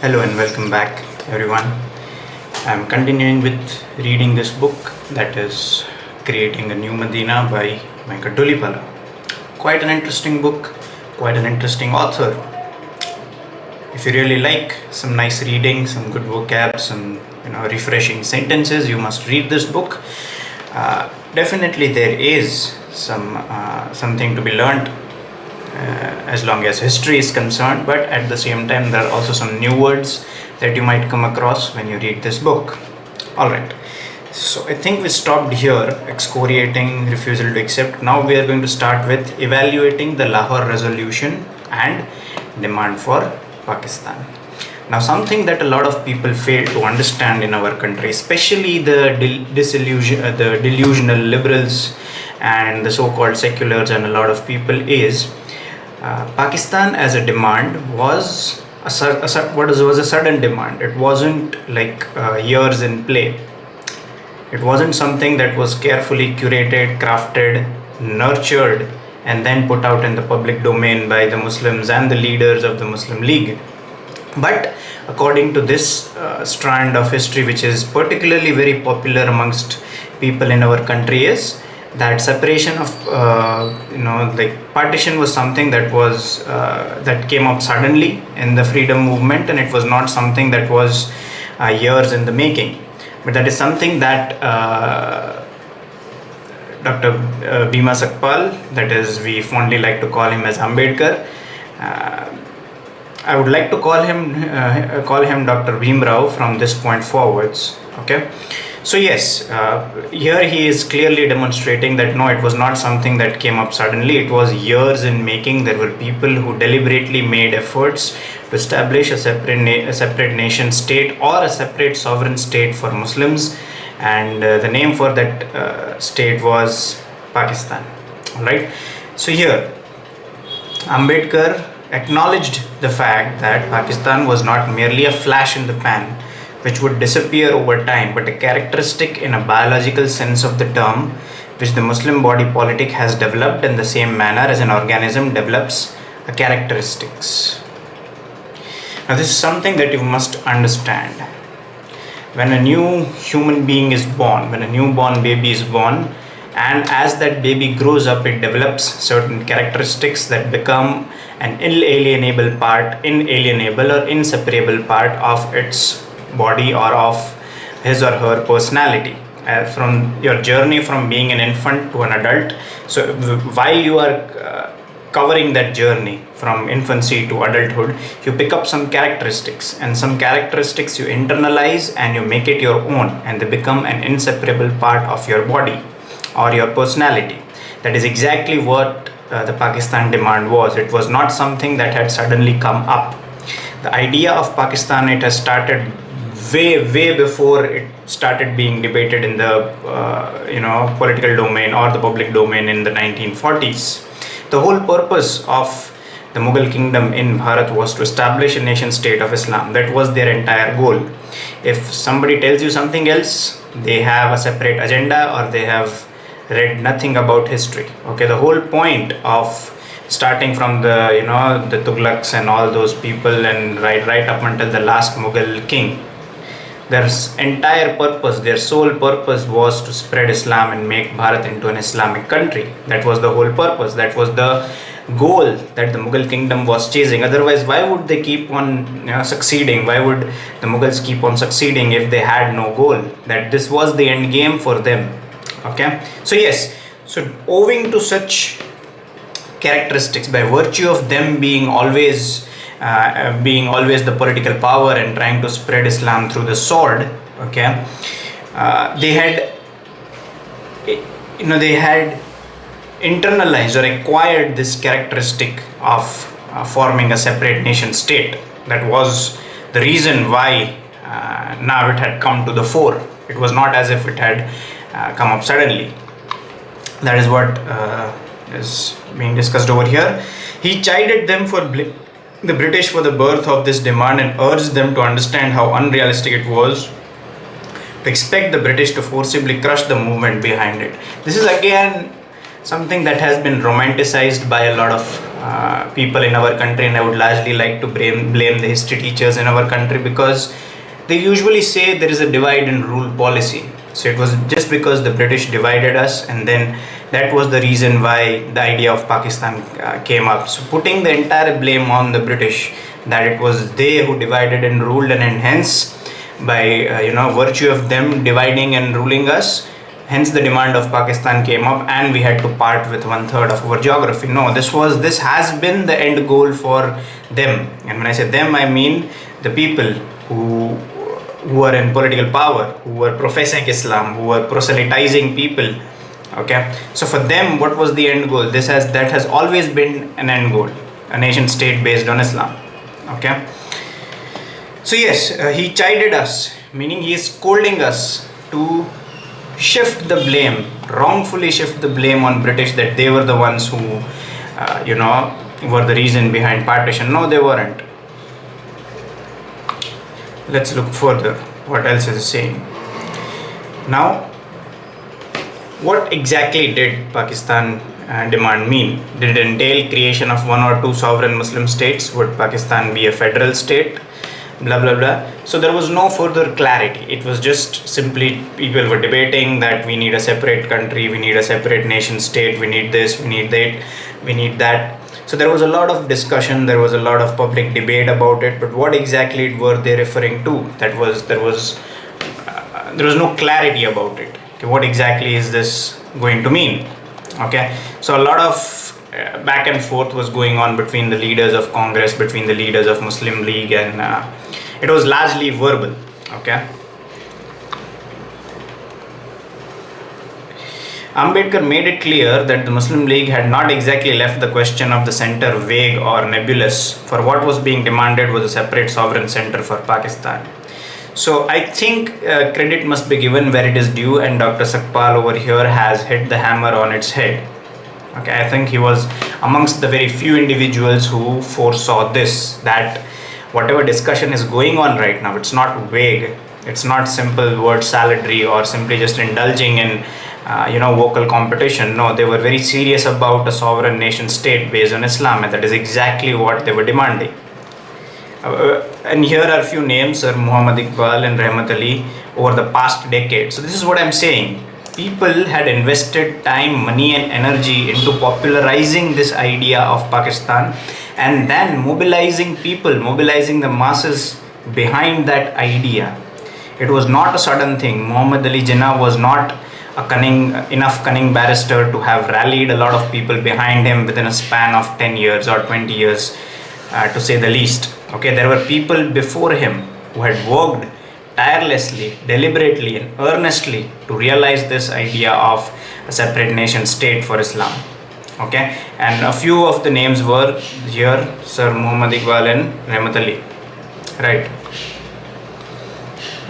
Hello and welcome back, everyone. I'm continuing with reading this book that is Creating a New Medina by Micah Dulipala. Quite an interesting book, quite an interesting author. If you really like some nice reading, some good vocab, some refreshing sentences, you must read this book. Definitely, there is something to be learned as long as history is concerned, but at the same time there are also some new words that you might come across when you read this book. Alright, so I think we stopped here, excoriating refusal to accept. Now we are going to start with evaluating the Lahore resolution and demand for Pakistan. Now, something that a lot of people fail to understand in our country, especially the delusional liberals and the so-called seculars and a lot of people, is Pakistan as a demand was a sudden demand. It wasn't like years in play. It wasn't something that was carefully curated, crafted, nurtured, and then put out in the public domain by the Muslims and the leaders of the Muslim League. But according to this strand of history, which is particularly very popular amongst people in our country, is that separation of partition was something that came up suddenly in the freedom movement, and it was not something that was years in the making, but that is something that Dr. Bhima Sakpal, that is, we fondly like to call him as Ambedkar, I would like to call him Dr. Bhim Rao from this point forwards. Okay, so yes, here he is clearly demonstrating that no, it was not something that came up suddenly. It was years in making. There were people who deliberately made efforts to establish a separate nation state or a separate sovereign state for Muslims, and the name for that state was Pakistan. All right. So here, Ambedkar acknowledged the fact that Pakistan was not merely a flash in the pan which would disappear over time, but a characteristic in a biological sense of the term, which the Muslim body politic has developed in the same manner as an organism develops a characteristics. Now, this is something that you must understand. When a new human being is born, when a newborn baby is born, and as that baby grows up, it develops certain characteristics that become an inalienable or inseparable part of its body or of his or her personality. From your journey from being an infant to an adult, so while you are covering that journey from infancy to adulthood, you pick up some characteristics, and some characteristics you internalize and you make it your own, and they become an inseparable part of your body or your personality. That is exactly what the Pakistan demand was. It was not something that had suddenly come up. The idea of Pakistan, it has started way before it started being debated in the political domain or the public domain in the 1940s. The whole purpose of the Mughal kingdom in Bharat was to establish a nation state of Islam. That was their entire goal. If somebody tells you something else, they have a separate agenda or they have read nothing about history. Okay, the whole point of starting from the Tughlaqs and all those people and right up until the last Mughal king, their entire purpose, their sole purpose, was to spread Islam and make Bharat into an Islamic country. That was the whole purpose. That was the goal that the Mughal kingdom was chasing. Otherwise, why would they keep on succeeding? Why would the Mughals keep on succeeding if they had no goal? That this was the end game for them. Okay, so yes, so owing to such characteristics, by virtue of them being always the political power and trying to spread Islam through the sword, okay, they had internalized or acquired this characteristic of forming a separate nation state. That was the reason why now it had come to the fore. It was not as if it had come up suddenly. That is what is being discussed over here. He chided them for the British for the birth of this demand and urged them to understand how unrealistic it was to expect the British to forcibly crush the movement behind it. This is again something that has been romanticized by a lot of people in our country, and I would largely like to blame the history teachers in our country, because they usually say there is a divide and rule policy. So it was just because the British divided us, and then that was the reason why the idea of Pakistan came up. So putting the entire blame on the British, that it was they who divided and ruled, and hence by virtue of them dividing and ruling us, hence the demand of Pakistan came up, and we had to part with 1/3 of our geography. No, this has been the end goal for them, and when I say them, I mean the people who are in political power, who were professing Islam, who were proselytizing people. Okay, so for them, what was the end goal? That has always been an end goal, a nation state based on Islam. Okay, so yes, he chided us, meaning he is scolding us to shift the blame, wrongfully shift the blame on British, that they were the ones who were the reason behind partition. No, they weren't. Let's look further what else is saying. Now, what exactly did Pakistan demand mean? Did it entail creation of one or two sovereign Muslim states? Would Pakistan be a federal state? Blah blah blah. So there was no further clarity. It was just simply people were debating that we need a separate country, we need a separate nation state, we need this, we need that, we need that. So there was a lot of discussion, there was a lot of public debate about it, but what exactly were they referring to? There was no clarity about it. Okay, what exactly is this going to mean? Okay, so a lot of back and forth was going on between the leaders of Congress, between the leaders of Muslim League, and it was largely verbal. Okay, Ambedkar made it clear that the Muslim League had not exactly left the question of the center vague or nebulous, for what was being demanded was a separate sovereign center for Pakistan. So I think credit must be given where it is due, and Dr. Sakpal over here has hit the hammer on its head. Okay, I think he was amongst the very few individuals who foresaw this, that whatever discussion is going on right now, it's not vague, it's not simple word saladry or simply just indulging in vocal competition. No, they were very serious about a sovereign nation state based on Islam, and that is exactly what they were demanding. And here are a few names, Sir Muhammad Iqbal and Rahmat Ali, over the past decade. So this is what I'm saying. People had invested time, money and energy into popularizing this idea of Pakistan, and then mobilizing people, mobilizing the masses behind that idea. It was not a sudden thing. Muhammad Ali Jinnah was not a cunning barrister to have rallied a lot of people behind him within a span of 10 years or 20 years, to say the least. Okay, there were people before him who had worked tirelessly, deliberately and earnestly to realize this idea of a separate nation state for Islam. Okay, and a few of the names were here, Sir Muhammad Iqbal and Rahmat Ali. Right.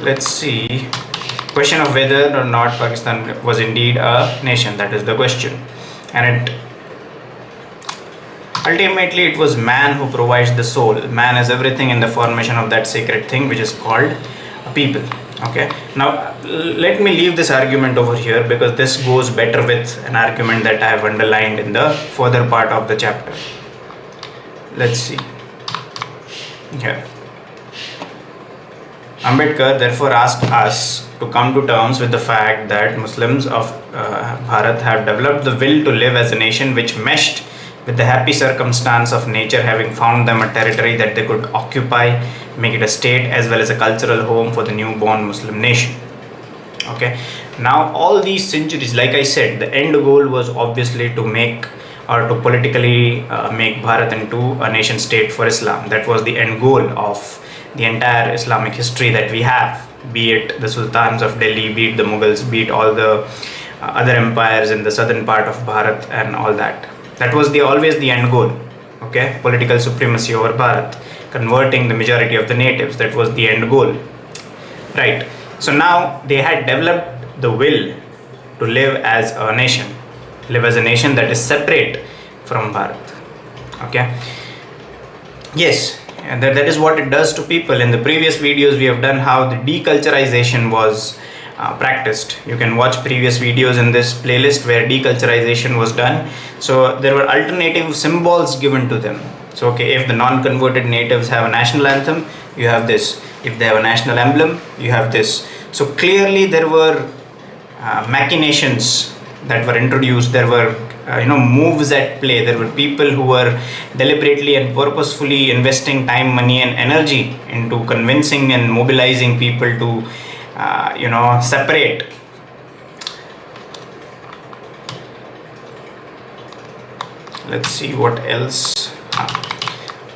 Let's see. Question of whether or not Pakistan was indeed a nation, that is the question. And ultimately it was man who provides the soul. Man is everything in the formation of that sacred thing which is called a people. Okay, now let me leave this argument over here, because this goes better with an argument that I have underlined in the further part of the chapter. Let's see here. Ambedkar therefore asked us to come to terms with the fact that Muslims of Bharat have developed the will to live as a nation which meshed with the happy circumstance of nature having found them a territory that they could occupy, make it a state as well as a cultural home for the newborn Muslim nation. Okay, now all these centuries, like I said, the end goal was obviously to make, or to politically make Bharat into a nation state for Islam. That was the end goal of the entire Islamic history that we have, be it the Sultans of Delhi, be it the Mughals, be it all the other empires in the southern part of Bharat and all that. That was always the end goal. Okay, political supremacy over Bharat, converting the majority of the natives, that was the end goal. Right. So now they had developed the will to live as a nation, that is separate from Bharat. Okay. Yes, and that is what it does to people. In the previous videos we have done how the deculturization was practiced. You can watch previous videos in this playlist where deculturization was done. So there were alternative symbols given to them. So okay, if the non-converted natives have a national anthem, you have this. If they have a national emblem, you have this. So clearly there were machinations that were introduced. There were moves at play. There were people who were deliberately and purposefully investing time, money, and energy into convincing and mobilizing people to separate. Let's see what else.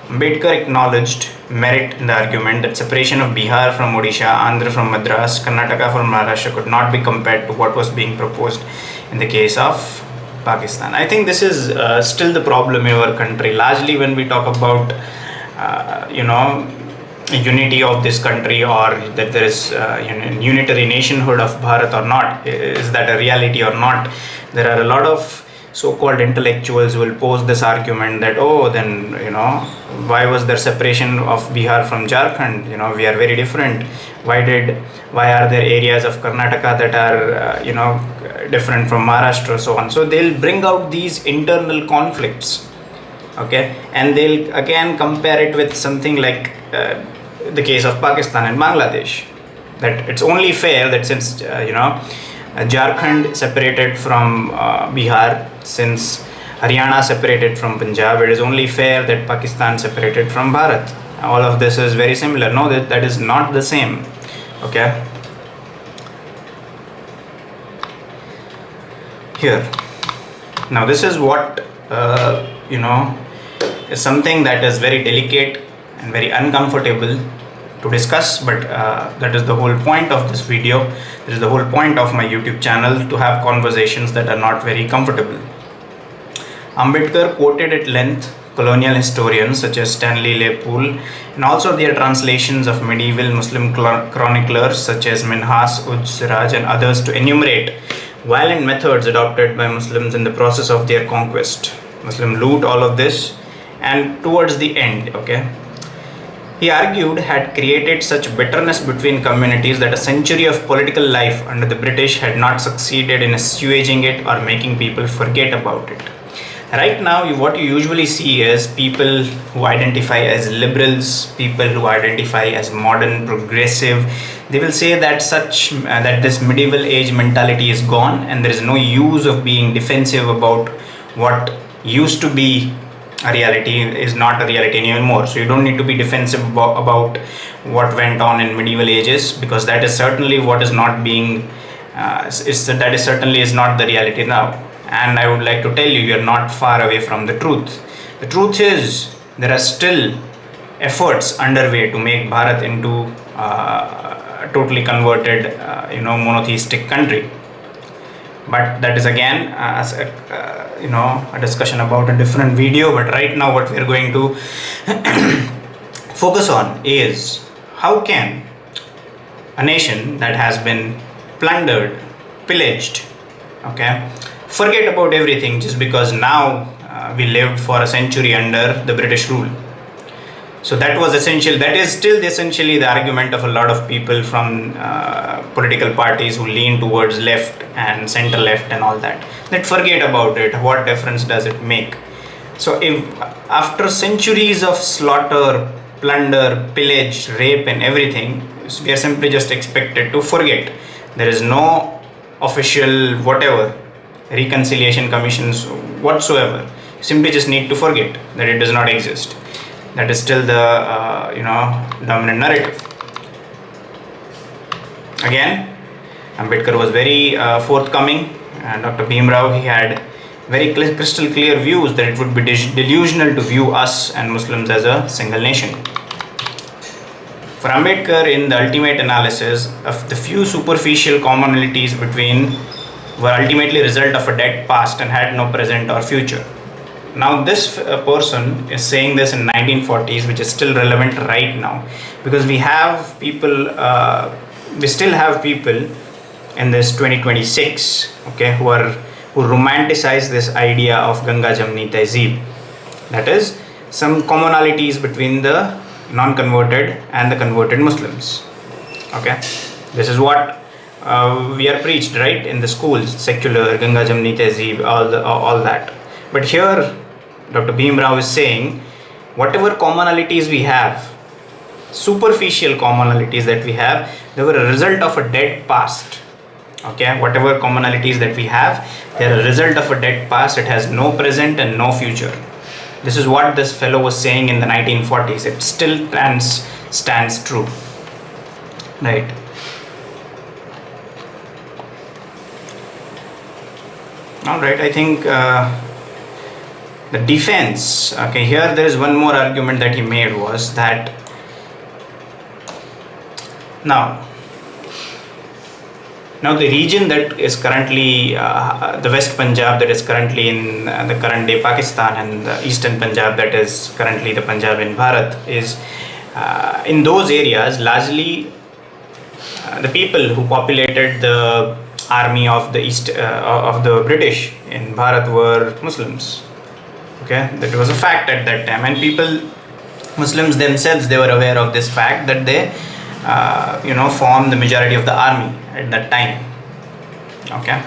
Ambedkar acknowledged merit in the argument that separation of Bihar from Odisha, Andhra from Madras, Karnataka from Maharashtra could not be compared to what was being proposed in the case of Pakistan. I think this is still the problem in our country. Largely, when we talk about unity of this country, or that there is unitary nationhood of Bharat or not, is that a reality or not? There are a lot of so-called intellectuals who will pose this argument that, oh, then why was there separation of Bihar from Jharkhand? We are very different. Why are there areas of Karnataka that are different from Maharashtra, so on? So they'll bring out these internal conflicts, okay, and they'll again compare it with something like the case of Pakistan and Bangladesh, that it's only fair that since Jharkhand separated from Bihar, since Haryana separated from Punjab, it is only fair that Pakistan separated from Bharat. All of this is very similar. No, that is not the same. Okay. Here. Now this is what is something that is very delicate and very uncomfortable to discuss, but that is the whole point of this video. That is the whole point of my YouTube channel, to have conversations that are not very comfortable. Ambedkar quoted at length colonial historians such as Stanley Leopold and also their translations of medieval Muslim chroniclers such as Minhas Uj Siraj and others to enumerate violent methods adopted by Muslims in the process of their conquest. Muslim loot, all of this, and towards the end, okay, he argued, had created such bitterness between communities that a century of political life under the British had not succeeded in assuaging it or making people forget about it. Right now, what you usually see is people who identify as liberals, people who identify as modern, progressive. They will say that that this medieval age mentality is gone, and there is no use of being defensive about what used to be a reality is not a reality anymore. So you don't need to be defensive about what went on in medieval ages, because that is certainly what is not being that is certainly is not the reality now. And I would like to tell you, you're not far away from the truth. The truth is, there are still efforts underway to make Bharat into a totally converted monotheistic country. But that is again a discussion about a different video. But right now what we are going to focus on is, how can a nation that has been plundered, pillaged, okay, forget about everything just because now we lived for a century under the British rule. So that was essential. That is still essentially the argument of a lot of people from political parties who lean towards left and center left and all that. That forget about it. What difference does it make? So if after centuries of slaughter, plunder, pillage, rape and everything, we are simply just expected to forget. There is no official whatever reconciliation commissions whatsoever. You simply just need to forget that it does not exist. That is still the dominant narrative. Again, Ambedkar was very forthcoming, and Dr. Bhim Rao, he had very crystal clear views that it would be delusional to view us and Muslims as a single nation. For Ambedkar, in the ultimate analysis of the few superficial commonalities between were ultimately a result of a dead past and had no present or future. Now this person is saying this in 1940s, which is still relevant right now, because we still have people in this 2026, okay, who romanticize this idea of Ganga Jamni Tehzeeb. That is, some commonalities between the non-converted and the converted Muslims. Okay, this is what we are preached, right, in the schools, secular, Ganga Jamni Tehzeeb, all that. But here, Dr. Bhim Rao is saying, whatever commonalities we have, superficial commonalities that we have, they were a result of a dead past. Okay, whatever commonalities that we have, they are a result of a dead past. It has no present and no future. This is what this fellow was saying in the 1940s. It still stands true, right? All right, I think the defense. Okay, here there is one more argument that he made, was that now the region that is currently the West Punjab, that is currently in the current day Pakistan, and the Eastern Punjab, that is currently the Punjab in Bharat, is in those areas largely the people who populated the army of the East of the British in Bharat were Muslims. Okay, that was a fact at that time, and Muslims themselves, they were aware of this fact, that they formed the majority of the army at that time. Okay,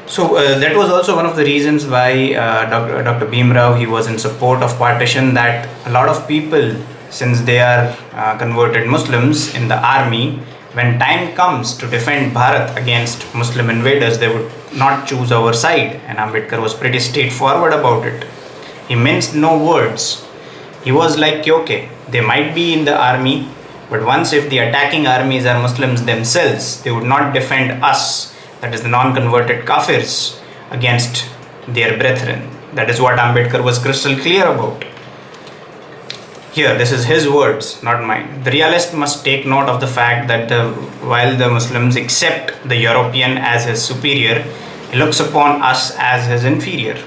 so that was also one of the reasons why Dr. Bhim Rao, he was in support of partition, that a lot of people, since they are converted Muslims in the army, when time comes to defend Bharat against Muslim invaders, they would not choose our side. And Ambedkar was pretty straightforward about it. He minced no words. He was like, okay, they might be in the army, but once if the attacking armies are Muslims themselves, they would not defend us, that is the non-converted kafirs, against their brethren. That is what Ambedkar was crystal clear about. Here, this is his words, not mine. The realist must take note of the fact that while the Muslims accept the European as his superior, he looks upon us as his inferior.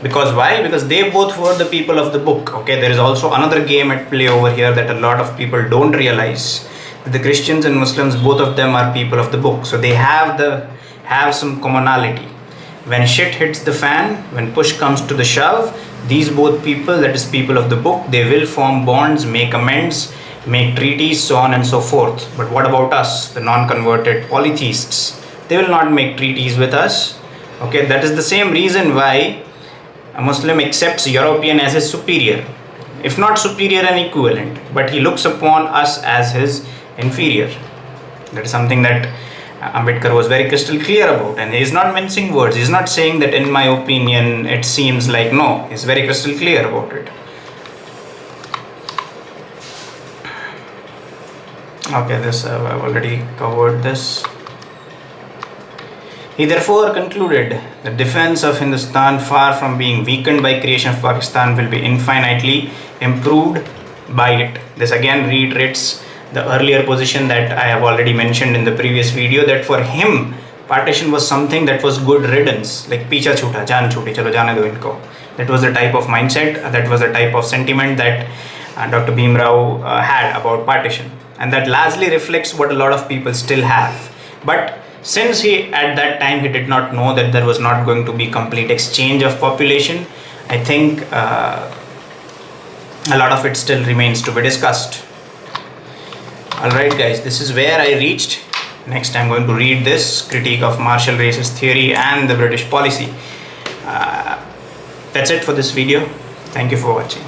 Because why? Because they both were the people of the book. Okay, there is also another game at play over here that a lot of people don't realize. The Christians and Muslims, both of them are people of the book. So they have some commonality. When shit hits the fan, when push comes to the shove, these both people, that is people of the book, they will form bonds, make amends, make treaties, so on and so forth. But what about us, the non-converted polytheists? They will not make treaties with us. Okay, that is the same reason why a Muslim accepts European as his superior, if not superior and equivalent, but he looks upon us as his inferior. That is something that Ambedkar was very crystal clear about, and he is not mincing words. He is not saying that in my opinion it seems like, no, he is very crystal clear about it. Okay, this I've already covered this. He therefore concluded the defense of Hindustan, far from being weakened by creation of Pakistan, will be infinitely improved by it. This again reiterates the earlier position that I have already mentioned in the previous video, that for him partition was something that was good riddance, like picha chuta, jaan chuti, chalo jaane do inko. That was the type of mindset, that was the type of sentiment that Dr. Bhim Rao had about partition, and that largely reflects what a lot of people still have. But since he at that time he did not know that there was not going to be complete exchange of population, I think a lot of it still remains to be discussed. Alright guys, this is where I reached. Next I'm going to read this critique of martial racist theory and the British policy. That's it for this video. Thank you for watching.